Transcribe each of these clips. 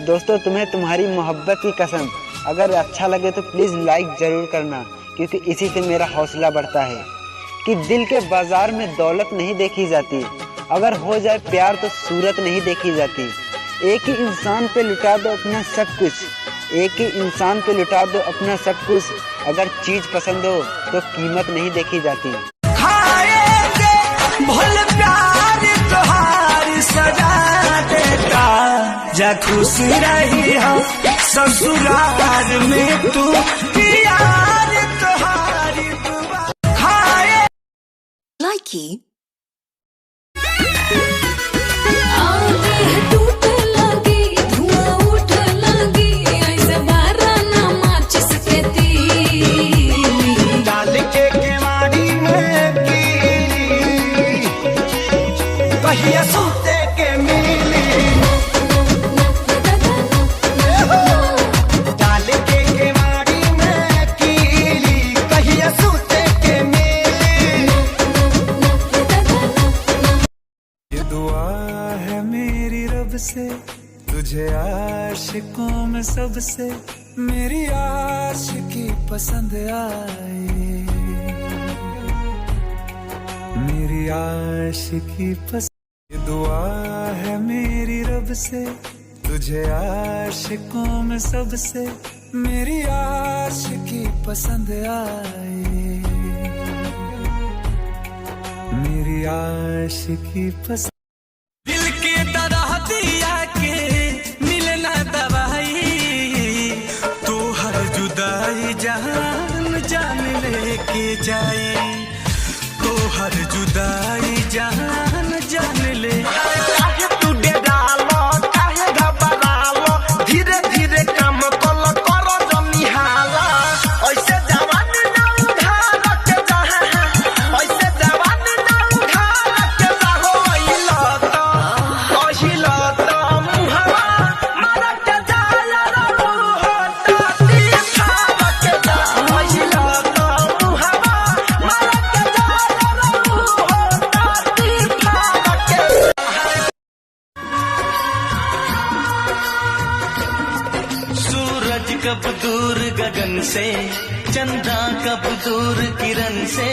दोस्तों तुम्हें तुम्हारी मोहब्बत की कसम, अगर अच्छा लगे तो प्लीज़ लाइक ज़रूर करना, क्योंकि इसी से मेरा हौसला बढ़ता है कि दिल के बाज़ार में दौलत नहीं देखी जाती, अगर हो जाए प्यार तो सूरत नहीं देखी जाती। एक ही इंसान पे लुटा दो अपना सब कुछ, एक ही इंसान पे लुटा दो अपना सब कुछ, अगर चीज़ पसंद हो तो कीमत नहीं देखी जाती। जा खुश रही हो ससुराल में तू, यार तुम्हारी दुआ खाए लाइकी डाल के केवाड़ी में कहिया सूते के मिली, डाल के केवाड़ी में कीली कहिया सूते के मिली। ये दुआ है मेरी रब से तुझे आशिकों में सबसे मेरी आशिकी पसंद आए, मेरी आशिकी पसंद। ये दुआ है मेरी रब से तुझे आशिकों में सबसे मेरी आशिकी पसंद आए, मेरी आशिकी पसंद। दिल की तरह दिया के मिलना दवाई, तो हर जुदाई जान जान लेके जाए, तो हर जुदाई जान जान ले। तू डालो काहे घबरालो, धीरे धीरे काम कल करो जमी हाला, ऐसे जवानी ना उधार के जाए, ऐसे जवानी ना उधार के जाओ। कहिलो तो मुहवा मार के जाया रो होता खाव के जा, कहिलो तो मुहवा मार के जाया रो होता खाव के। सूरज कब दूर गगन से, चंदा कब दूर किरण से,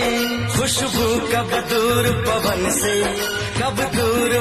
खुशबू कब दूर पवन से, कब दूर